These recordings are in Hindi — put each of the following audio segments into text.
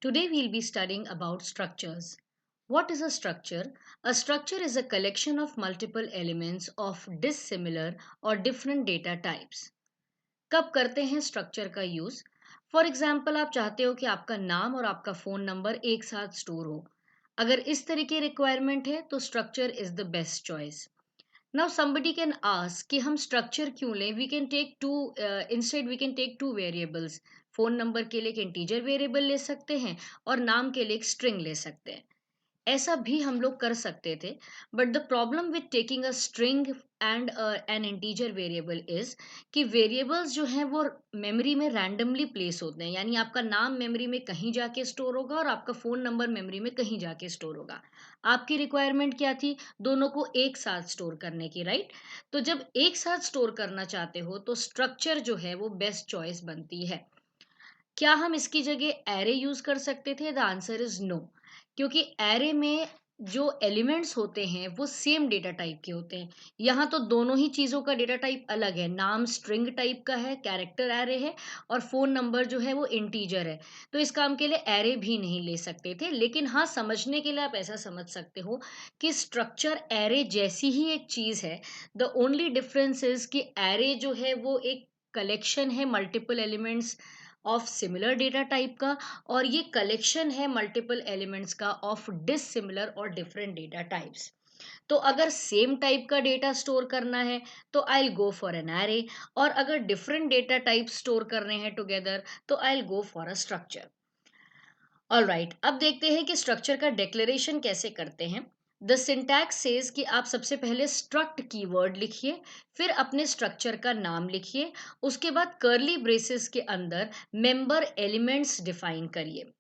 Today we'll be studying about structures. What is a structure? A structure is a collection of multiple elements of dissimilar or different data types. कब करते हैं स्ट्रक्चर का यूज? फॉर एग्जाम्पल आप चाहते हो कि आपका नाम और आपका फोन नंबर एक साथ स्टोर हो। अगर इस तरह की रिक्वायरमेंट है तो structure is the best choice. Now somebody can ask कि हम स्ट्रक्चर क्यों लें? We can take two instead we can take two variables. Phone number के लिए एक इंटीजर वेरिएबल ले सकते हैं और नाम के लिए एक स्ट्रिंग ले सकते हैं। ऐसा भी हम लोग कर सकते थे, but the problem with taking a string and N integer variable is कि वेरिएबल्स जो हैं वो मेमोरी में रैंडमली प्लेस होते हैं, यानी आपका नाम मेमोरी में कहीं जाके स्टोर होगा और आपका फ़ोन नंबर मेमोरी में कहीं जाके स्टोर होगा। आपकी रिक्वायरमेंट क्या थी? दोनों को एक साथ स्टोर करने की, राइट? तो जब एक साथ स्टोर करना चाहते हो तो स्ट्रक्चर जो है वो बेस्ट चॉइस बनती है। क्या हम इसकी जगह एरे यूज कर सकते थे? द आंसर इज नो, क्योंकि एरे में जो एलिमेंट्स होते हैं वो सेम डेटा टाइप के होते हैं। यहाँ तो दोनों ही चीज़ों का डेटा टाइप अलग है। नाम स्ट्रिंग टाइप का है, कैरेक्टर एरे है, और फोन नंबर जो है वो इंटीजर है। तो इस काम के लिए एरे भी नहीं ले सकते थे, लेकिन हाँ, समझने के लिए आप ऐसा समझ सकते हो कि स्ट्रक्चर एरे जैसी ही एक चीज़ है। द ओनली डिफरेंस इज कि एरे जो है वो एक कलेक्शन है multiple elements of similar data type का, और ये कलेक्शन है मल्टीपल एलिमेंट्स का ऑफ डिसिमिलर और डिफरेंट डेटा टाइप्स। तो अगर सेम टाइप का डेटा स्टोर करना है तो I will go for an array, और अगर डिफरेंट डेटा टाइप स्टोर करने हैं टुगेदर तो I will go for a structure. Alright, अब देखते हैं कि स्ट्रक्चर का डिक्लेरेशन कैसे करते हैं। द सिंटैक्स सेज कि आप सबसे पहले स्ट्रक्ट कीवर्ड लिखिए, फिर अपने स्ट्रक्चर का नाम लिखिए, उसके बाद कर्ली ब्रेसेस के अंदर मेंबर एलिमेंट्स डिफाइन करिए।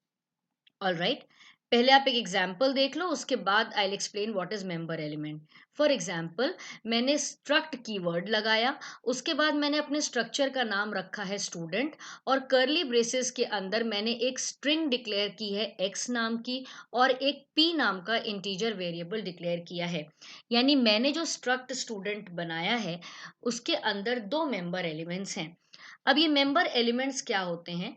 ऑल राइट, पहले आप एक एग्जाम्पल देख लो, उसके बाद I will explain what is member element. For example, मैंने स्ट्रक्ट कीवर्ड लगाया, उसके बाद मैंने अपने स्ट्रक्चर का नाम रखा है स्टूडेंट, और कर्ली ब्रेसेस के अंदर मैंने एक स्ट्रिंग डिक्लेयर की है एक्स नाम की, और एक पी नाम का इंटीजर वेरिएबल डिक्लेयर किया है। यानी मैंने जो स्ट्रक्ट स्टूडेंट बनाया है उसके अंदर दो मेंबर एलिमेंट्स हैं। अब ये मेंबर एलिमेंट्स क्या होते हैं?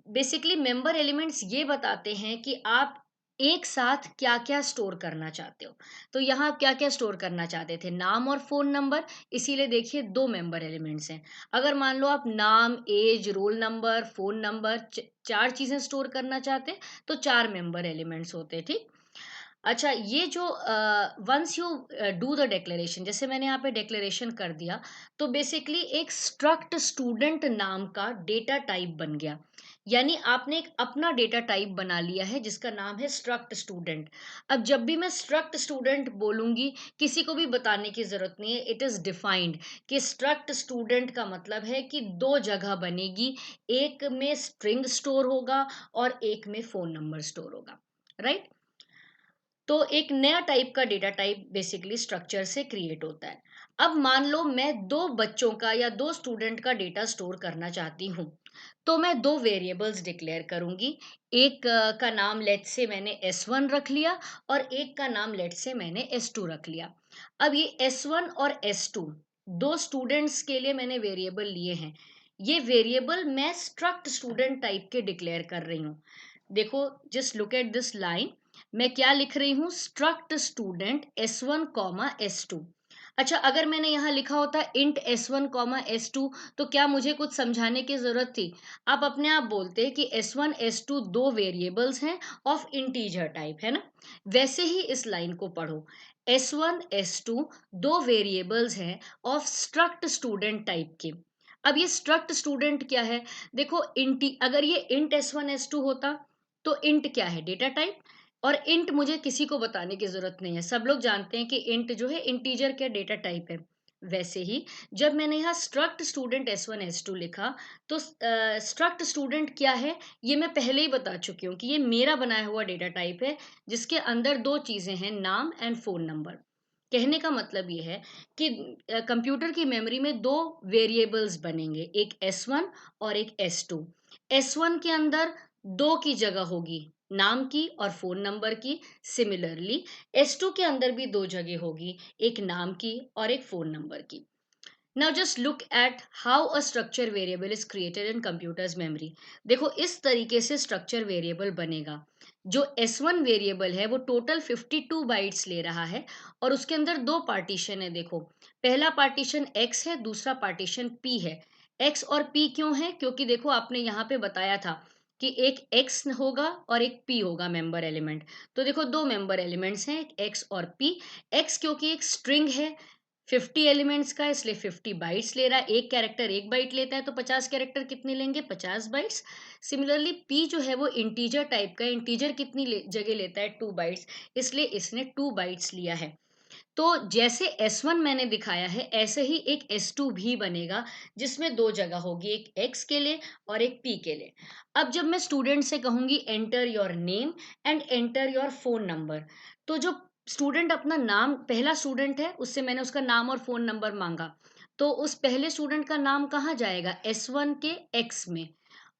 बेसिकली मेंबर एलिमेंट्स ये बताते हैं कि आप एक साथ क्या क्या स्टोर करना चाहते हो। तो यहाँ आप क्या क्या स्टोर करना चाहते थे? नाम और फोन नंबर। इसीलिए देखिए दो मेंबर एलिमेंट्स हैं। अगर मान लो आप नाम, age, roll number, phone number, चार चीजें स्टोर करना चाहते तो चार मेंबर एलिमेंट्स होते, ठीक? अच्छा, ये जो once you do the declaration, जैसे मैंने यहाँ पे डिक्लेरेशन कर दिया, तो बेसिकली एक स्ट्रक्ट स्टूडेंट नाम का डेटा टाइप बन गया। यानी आपने एक अपना डेटा टाइप बना लिया है जिसका नाम है स्ट्रक्ट स्टूडेंट। अब जब भी मैं स्ट्रक्ट स्टूडेंट बोलूंगी, किसी को भी बताने की जरूरत नहीं है, इट इज डिफाइंड कि स्ट्रक्ट स्टूडेंट का मतलब है कि दो जगह बनेगी, एक में स्ट्रिंग स्टोर होगा और एक में फोन नंबर स्टोर होगा, राइट? तो एक नया टाइप का डेटा टाइप बेसिकली स्ट्रक्चर से क्रिएट होता है। अब मान लो मैं दो बच्चों का या दो स्टूडेंट का डेटा स्टोर करना चाहती हूँ, तो मैं दो वेरिएबल्स डिक्लेयर करूंगी। एक का नाम लेट से मैंने S1 रख लिया, और एक का नाम लेट से मैंने S2 रख लिया। अब ये S1 और S2 दो स्टूडेंट्स के लिए मैंने वेरिएबल लिए हैं। ये वेरिएबल मैं स्ट्रक्ट स्टूडेंट टाइप के डिक्लेयर कर रही हूँ। देखो, just look at this line. मैं क्या लिख रही हूँ? Struct student S1 comma S2। अच्छा, अगर मैंने यहाँ लिखा होता इंट S1 कॉमा S2 तो क्या मुझे कुछ समझाने की जरूरत थी? आप अपने आप बोलते कि S1 S2 दो वेरिएबल्स हैं ऑफ इंटीजर टाइप, है ना? वैसे ही इस लाइन को पढ़ो। S1 S2 दो वेरिएबल्स हैं ऑफ स्ट्रक्ट स्टूडेंट टाइप के। अब ये स्ट्रक्ट स्टूडेंट क्या है? देखो, इंटी अगर ये इंट S1 S2 होता तो इंट क्या है? Data type. और इंट मुझे किसी को बताने की जरूरत नहीं है, सब लोग जानते हैं कि इंट जो है इंटीजर क्या डेटा टाइप है। वैसे ही जब मैंने यहाँ स्ट्रक्ट स्टूडेंट S1 S2 लिखा, तो स्ट्रक्ट स्टूडेंट क्या है ये मैं पहले ही बता चुकी हूँ कि ये मेरा बनाया हुआ डेटा टाइप है, जिसके अंदर दो चीजें हैं, नाम एंड फोन नंबर। कहने का मतलब ये है कि कंप्यूटर की मेमोरी में दो वेरिएबल्स बनेंगे, एक S1 और एक S2। S1 के अंदर दो की जगह होगी, नाम की और फोन नंबर की। सिमिलरली S2 के अंदर भी दो जगह होगी, एक नाम की और एक फोन नंबर की। Now just look at how a structure variable is created in computers memory. देखो इस तरीके से स्ट्रक्चर वेरिएबल बनेगा। जो S1 वेरिएबल है वो टोटल 52 बाइट्स ले रहा है और उसके अंदर दो पार्टीशन है। देखो पहला पार्टीशन X है, दूसरा पार्टीशन P है। X और P क्यों है? क्योंकि देखो आपने यहाँ पे बताया था कि एक X होगा और एक P होगा मेंबर एलिमेंट। तो देखो दो मेंबर एलिमेंट्स हैं, एक X और P। X क्योंकि एक स्ट्रिंग है 50 एलिमेंट्स का, इसलिए 50 बाइट्स ले रहा है। एक कैरेक्टर एक बाइट लेता है, तो 50 कैरेक्टर कितने लेंगे? 50 बाइट्स। सिमिलरली पी जो है वो इंटीजर टाइप का, इंटीजर कितनी जगह लेता है? 2 बाइट्स, इसलिए इसने 2 बाइट्स लिया है। तो जैसे S1 मैंने दिखाया है, ऐसे ही एक S2 भी बनेगा, जिसमें दो जगह होगी, एक X के लिए और एक P के लिए। अब जब मैं स्टूडेंट से कहूंगी enter your name and enter your phone number, तो जो स्टूडेंट अपना नाम, पहला स्टूडेंट है, उससे मैंने उसका नाम और फोन नंबर मांगा, तो उस पहले स्टूडेंट का नाम कहाँ जाएगा? S1 के X में,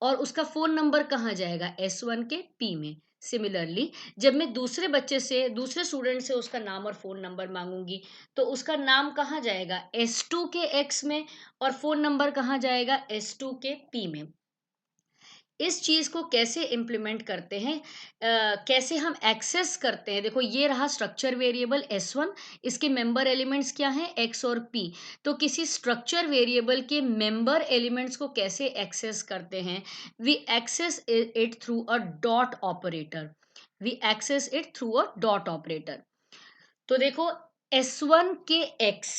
और उसका फोन नंबर कहाँ जाएगा? S1 के P में। सिमिलरली जब मैं दूसरे बच्चे से, दूसरे स्टूडेंट से उसका नाम और फ़ोन नंबर माँगूँगी, तो उसका नाम कहाँ जाएगा? S2 के X में, और फ़ोन नंबर कहाँ जाएगा? S2 के P में। इस चीज़ को कैसे इम्प्लीमेंट करते हैं, कैसे हम एक्सेस करते हैं? देखो ये रहा स्ट्रक्चर वेरिएबल S1, इसके मेंबर एलिमेंट्स क्या हैं? X और P। तो किसी स्ट्रक्चर वेरिएबल के मेंबर एलिमेंट्स को कैसे एक्सेस करते हैं? We access it through a dot operator. We access it through a dot operator. तो देखो S1 के X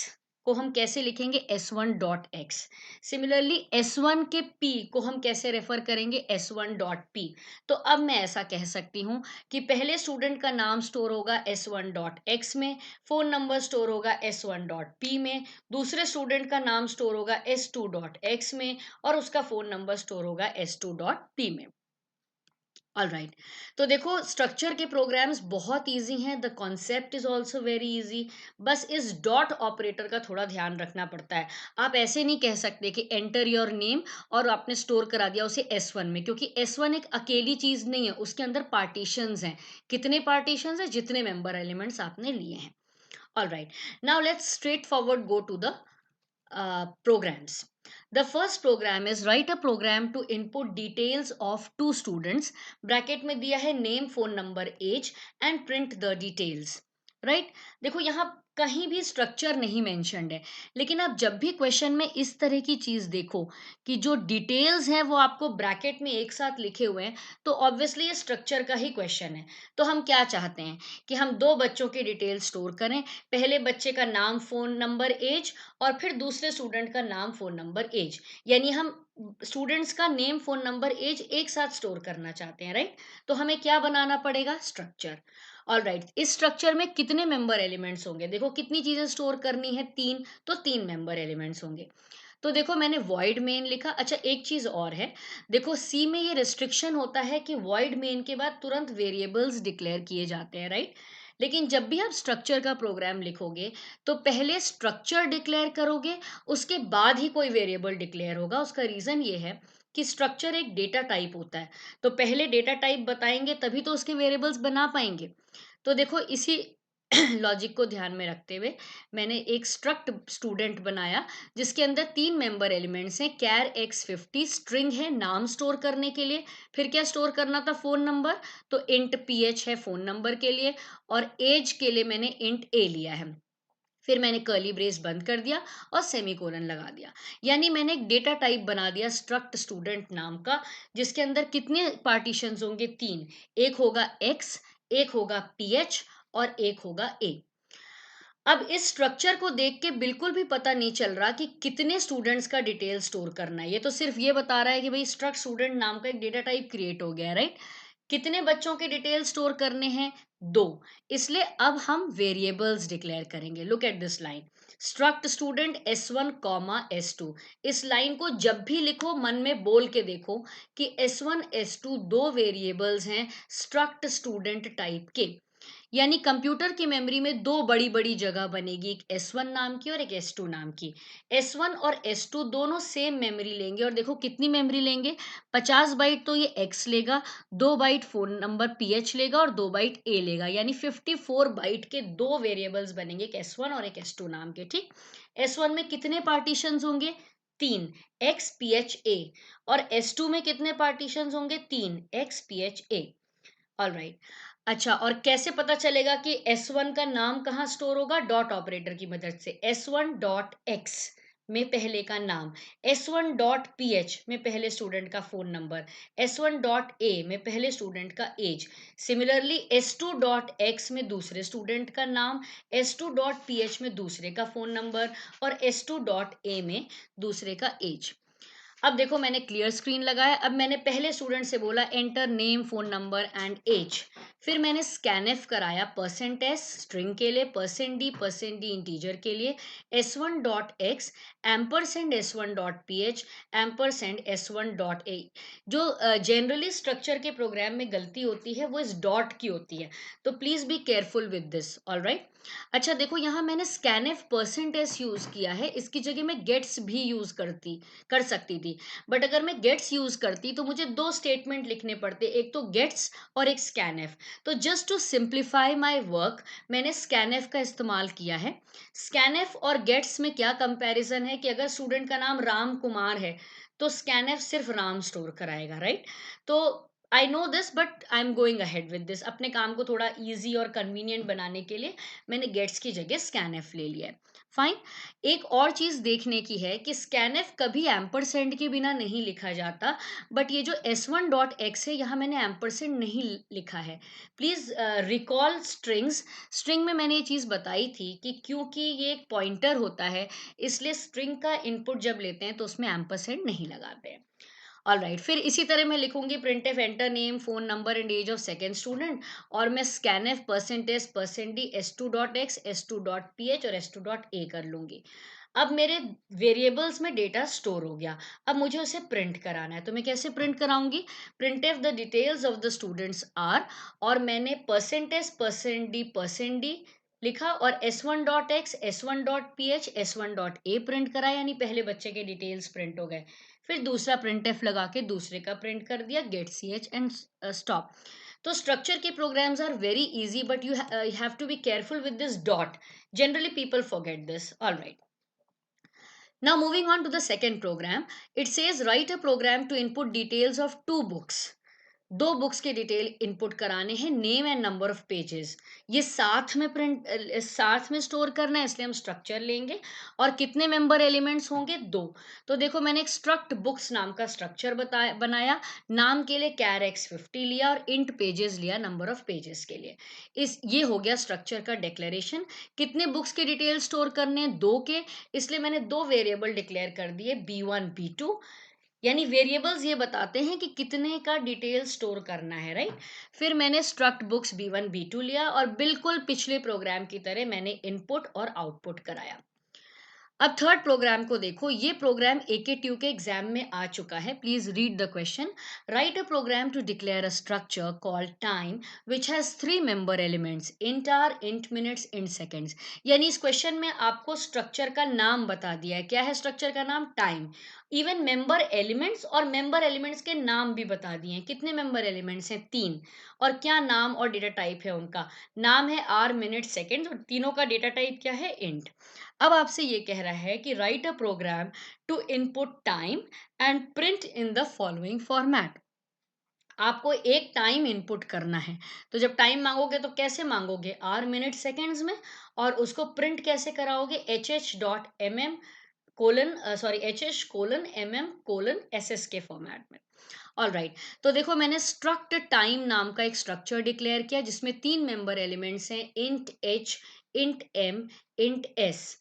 को हम कैसे लिखेंगे? S1 dot x. Similarly S1 के P को हम कैसे रेफर करेंगे? S1 dot P। तो अब मैं ऐसा कह सकती हूँ कि पहले स्टूडेंट का नाम स्टोर होगा S1 डॉट एक्स में, फोन नंबर स्टोर होगा S1 डॉट P में, दूसरे स्टूडेंट का नाम स्टोर होगा S2 डॉट एक्स में, और उसका फोन नंबर स्टोर होगा S2 डॉट P में। ऑलराइट, तो देखो स्ट्रक्चर के प्रोग्राम्स बहुत इजी हैं, the concept is also very easy. बस इस डॉट ऑपरेटर का थोड़ा ध्यान रखना पड़ता है। आप ऐसे नहीं कह सकते कि एंटर योर नेम और आपने स्टोर करा दिया उसे S1 में, क्योंकि S1 एक अकेली चीज नहीं है, उसके अंदर पार्टीशंस हैं। कितने पार्टीशंस हैं? जितने मेंबर एलिमेंट्स आपने लिए हैं। Alright, now let's straight forward go to the programs. The first program is write a program to input details of two students. Bracket में दिया है name, phone number, age, and print the details. Right, देखो यहाँ कहीं भी स्ट्रक्चर नहीं मेंशन्ड है, लेकिन आप जब भी क्वेश्चन में इस तरह की चीज देखो कि जो डिटेल्स हैं वो आपको ब्रैकेट में एक साथ लिखे हुए हैं, तो ऑब्वियसली ये स्ट्रक्चर का ही क्वेश्चन है। तो हम क्या चाहते हैं कि हम दो बच्चों की डिटेल स्टोर करें, पहले बच्चे का नाम, फोन नंबर, एज, और फिर दूसरे स्टूडेंट का नाम, फोन नंबर, एज। यानी हम स्टूडेंट्स का नेम, फोन नंबर, एज एक साथ स्टोर करना चाहते हैं। राइट, तो हमें क्या बनाना पड़ेगा? स्ट्रक्चर। ऑलराइट, इस स्ट्रक्चर में कितने मेंबर एलिमेंट्स होंगे? देखो कितनी चीजें स्टोर करनी है? तीन, तो तीन मेंबर एलिमेंट्स होंगे। तो देखो मैंने void main लिखा। अच्छा एक चीज और है, देखो सी में ये रिस्ट्रिक्शन होता है कि void main के बाद तुरंत वेरिएबल्स डिक्लेयर किए जाते हैं। राइट, लेकिन जब भी आप स्ट्रक्चर का प्रोग्राम लिखोगे, तो पहले स्ट्रक्चर डिक्लेयर करोगे, उसके बाद ही कोई वेरिएबल डिक्लेयर होगा। उसका रीजन ये है कि स्ट्रक्चर एक डेटा टाइप होता है, तो पहले डेटा टाइप बताएंगे तभी तो उसके वेरिएबल्स बना पाएंगे। तो देखो इसी लॉजिक को ध्यान में रखते हुए मैंने एक स्ट्रक्ट स्टूडेंट बनाया, जिसके अंदर तीन मेंबर एलिमेंट्स हैं। कैर X50 स्ट्रिंग है नाम स्टोर करने के लिए, फिर क्या स्टोर करना था? फोन नंबर, तो इंट PH है फोन नंबर के लिए, और एज के लिए मैंने इंट A लिया है। फिर मैंने कर्ली ब्रेस बंद कर दिया और सेमीकोलन लगा दिया। यानी मैंने एक डेटा टाइप बना दिया स्ट्रक्ट स्टूडेंट नाम का, जिसके अंदर कितने पार्टीशंस होंगे? तीन। एक होगा X, एक होगा PH, और एक होगा A। अब इस स्ट्रक्चर को देख के बिल्कुल भी पता नहीं चल रहा कि कितने स्टूडेंट्स का डिटेल स्टोर करना है। ये तो सिर्फ ये बता रहा है कि भाई स्ट्रक्ट स्टूडेंट नाम का एक डेटा टाइप क्रिएट हो गया है। राइट, कितने बच्चों के डिटेल स्टोर करने हैं? दो। इसलिए अब हम वेरिएबल्स डिक्लेयर करेंगे। Look at this line, struct student S1 comma S2। इस लाइन को जब भी लिखो मन में बोल के देखो कि S1 S2 दो वेरिएबल्स हैं स्ट्रक्ट स्टूडेंट टाइप के। यानी कंप्यूटर की मेमोरी में दो बड़ी बड़ी जगह बनेगी, एक S1 नाम की और एक S2 नाम की। S1 और S2 दोनों सेम मेमोरी लेंगे, और देखो कितनी मेमोरी लेंगे, 50 बाइट तो ये X लेगा, 2 बाइट फोन नंबर PH लेगा और 2 बाइट A लेगा, यानी 54 बाइट के दो वेरिएबल्स बनेंगे, एक S1 और एक S2 नाम के। ठीक, S1 में कितने पार्टीशन होंगे, 3, XPHA, और S2 में कितने पार्टीशन होंगे, 3, XPHA। ऑलराइट, अच्छा, और कैसे पता चलेगा कि S1 का नाम कहाँ स्टोर होगा, डॉट ऑपरेटर की मदद से। S1 डॉट एक्स में पहले का नाम, S1 डॉट PH में पहले स्टूडेंट का phone number, S1 dot A में पहले स्टूडेंट का as. Similarly S2 dot x में दूसरे स्टूडेंट का नाम, S2 डॉट PH में दूसरे का फोन नंबर, और S2 डॉट A में दूसरे का एज। अब देखो मैंने क्लियर स्क्रीन लगाया। अब मैंने पहले स्टूडेंट से बोला enter name, phone number and age. फिर मैंने स्कैनएफ कराया %s स्ट्रिंग के लिए, %d इंटीजर के लिए, S1 dot x, ampersand S1 dot PH, ampersand S1 dot A। जो जनरली स्ट्रक्चर के प्रोग्राम में गलती होती है वो इस डॉट की होती है, तो please be careful with this. Alright, अच्छा देखो यहाँ मैंने स्कैनएफ %s यूज किया है, इसकी जगह मैं गेट्स भी यूज कर सकती थी। बट अगर मैं गेट्स यूज करती तो मुझे दो स्टेटमेंट लिखने पड़ते, एक तो गेट्स और एक स्कैनएफ। तो just to simplify my work मैंने स्कैनएफ का इस्तेमाल किया है। स्कैनएफ और गेट्स में क्या कंपैरिजन है कि अगर स्टूडेंट का नाम राम कुमार है तो स्कैनएफ सिर्फ राम स्टोर कराएगा, राइट। तो I know this but I am going ahead with this, अपने काम को थोड़ा इजी और कन्वीनियंट बनाने के लिए मैंने गेट्स की जगह स्कैनएफ ले लिया है। फाइन। एक और चीज देखने की है कि स्कैनएफ कभी एम्परसेंड के बिना नहीं लिखा जाता, बट ये जो S1 डॉट एक्स है यहाँ मैंने एम्परसेंड नहीं लिखा है। Please recall strings. स्ट्रिंग में मैंने ये चीज बताई थी कि क्योंकि ये एक पॉइंटर होता है, इसलिए स्ट्रिंग का इनपुट जब लेते हैं तो उसमें एम्परसेंड नहीं लगाते हैं। ऑलराइट, फिर इसी तरह मैं लिखूंगी printf enter name, phone number and age of second student, और मैं scanf %s %d S2 dot X, S2 dot PH और S2 डॉट A कर लूंगी। अब मेरे वेरिएबल्स में डेटा स्टोर हो गया, अब मुझे उसे प्रिंट कराना है, तो मैं कैसे प्रिंट कराऊंगी, printf the details of the students are, और मैंने %s %d लिखा, और S1 dot x, S1 dot PH, S1 dot A print करा, यानी पहले बच्चे के डिटेल्स प्रिंट हो गए। फिर दूसरा printf लगा के दूसरे का प्रिंट कर दिया, गेट ch एंड स्टॉप। तो स्ट्रक्चर के programs are very easy, but you have to be careful with this dot, generally people forget this. Alright, now moving on to the second program, it says write a program to input details of two books। दो बुक्स के डिटेल इनपुट कराने हैं, name and number of pages. ये साथ में साथ में स्टोर करना है, इसलिए हम स्ट्रक्चर लेंगे। और कितने मेंबर एलिमेंट्स होंगे, दो। तो देखो मैंने एक स्ट्रक्ट बुक्स नाम का स्ट्रक्चर बनाया। नाम के लिए char x50 लिया और इंट पेजेस लिया, नंबर ऑफ पेजेस के लिए। ये हो गया स्ट्रक्चर का डिक्लेरेशन। कितने बुक्स के डिटेल स्टोर करने हैं, दो के, इसलिए मैंने दो वेरिएबल डिक्लेयर कर दिए, B1 B2। यानी वेरिएबल्स ये बताते हैं कि कितने का डिटेल स्टोर करना है, राइट। फिर मैंने स्ट्रक्ट बुक्स B1 B2 लिया, और बिल्कुल पिछले प्रोग्राम की तरह मैंने इनपुट और आउटपुट कराया। अब थर्ड प्रोग्राम को देखो, ये प्रोग्राम AKTU के एग्जाम में आ चुका है। Please read the question. Write a program to declare a structure called time which has 3 member elements, int R, int minutes, int seconds. यानी इस क्वेश्चन में आपको स्ट्रक्चर का नाम बता दिया है। क्या है स्ट्रक्चर का नाम, टाइम। इवन मेंबर एलिमेंट्स और मेंबर एलिमेंट्स के नाम भी बता दिए हैं। कितने मेंबर एलिमेंट्स हैं, 3। और क्या नाम और डेटा टाइप है उनका, नाम है आर, मिनट, सेकेंड, और तीनों का डेटा टाइप क्या है, इंट। अब आपसे ये कह रहा है कि write a program to input time and print in the following format. आपको एक टाइम इनपुट करना है, तो जब टाइम मांगोगे तो कैसे मांगोगे, आर, मिनट, सेकेंड्स में। और उसको प्रिंट कैसे कराओगे, HH.mm कोलन सॉरी HH:MM:SS के फॉर्मेट में। ऑल राइट, तो देखो मैंने स्ट्रक्ट टाइम नाम का एक स्ट्रक्चर डिक्लेयर किया जिसमें 3 मेंबर एलिमेंट्स हैं, int H, int M, int S।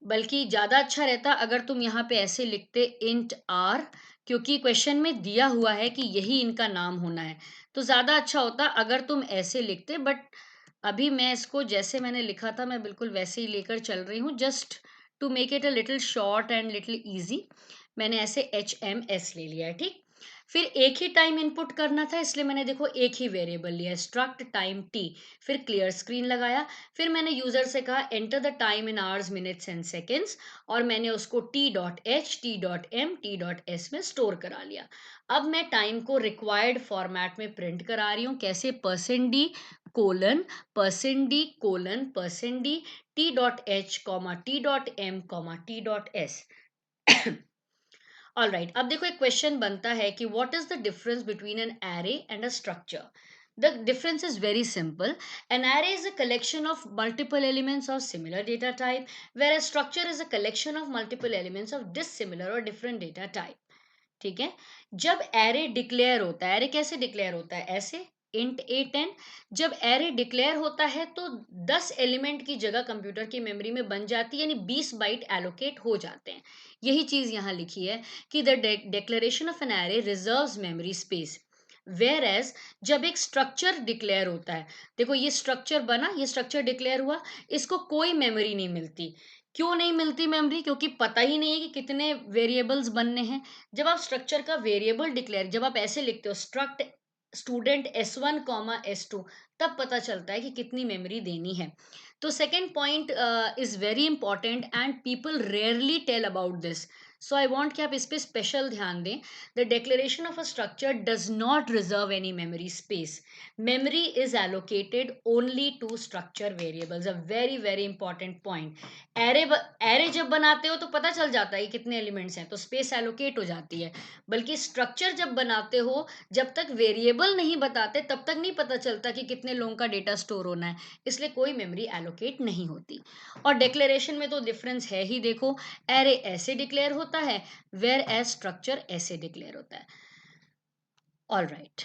बल्कि ज्यादा अच्छा रहता अगर तुम यहाँ पे ऐसे लिखते इंट आर, क्योंकि क्वेश्चन में दिया हुआ है कि यही इनका नाम होना है, तो ज्यादा अच्छा होता अगर तुम ऐसे लिखते। बट अभी मैं इसको जैसे मैंने लिखा था मैं बिल्कुल वैसे ही लेकर चल रही हूँ, just to make it a little short and little easy. मैंने ऐसे HMS ले लिया है, ठीक। फिर एक ही टाइम इनपुट करना था, इसलिए मैंने देखो एक ही वेरिएबल लिया, स्ट्रक्ट टाइम टी। फिर क्लियर स्क्रीन लगाया। फिर मैंने यूजर से कहा enter the time in hours minutes and seconds, और मैंने उसको t.h t.m t.s में स्टोर करा लिया। अब मैं टाइम को रिक्वायर्ड फॉर्मेट में प्रिंट करा रही हूँ। कैसे? %d colon %d colon %d t.h t.m t.s। All right, अब देखो एक क्वेश्चन बनता है कि what is the difference between an array and a structure. The difference is very simple. An array is a collection of multiple elements of similar data type, whereas structure is a collection of multiple elements of dissimilar or different data type. ठीक है? जब एरे डिक्लेयर होता है, एरे कैसे डिक्लेयर होता है? ऐसे int a10। जब एरे डिक्लेयर होता है तो 10 एलिमेंट की जगह कंप्यूटर की मेमोरी में बन जाती है, यानी 20 बाइट एलोकेट हो जाते हैं। यही चीज यहाँ लिखी है कि the declaration of an array reserves memory space, whereas एज जब एक स्ट्रक्चर डिक्लेयर होता है, देखो ये स्ट्रक्चर बना, ये स्ट्रक्चर डिक्लेयर हुआ, इसको कोई मेमोरी नहीं मिलती। क्यों नहीं मिलती मेमोरी? क्योंकि पता ही नहीं है कि कितने वेरिएबल्स बनने हैं। जब आप स्ट्रक्चर का वेरिएबल डिक्लेयर, जब आप ऐसे लिखते हो struct student S1 comma S2, तब पता चलता है कि कितनी मेमोरी देनी है। तो second point is very important and people rarely tell about this, so I want कि आप इस पर स्पेशल ध्यान दें। The declaration of a structure does not reserve any memory space. Memory is allocated only to structure variables, a very very important point. Array array जब बनाते हो तो पता चल जाता है कि कितने एलिमेंट्स हैं, तो स्पेस एलोकेट हो जाती है। बल्कि स्ट्रक्चर जब बनाते हो, जब तक वेरिएबल नहीं बताते तब तक नहीं पता चलता कि कितने लोगों का डेटा स्टोर होना है, इसलिए कोई मेमोरी एलोकेट नहीं होती। और डिक्लेरेशन में तो डिफरेंस है ही, देखो एरे ऐसे डिक्लेयर होता है, वेयर एज स्ट्रक्चर ऐसे डिक्लेयर होता है। All right.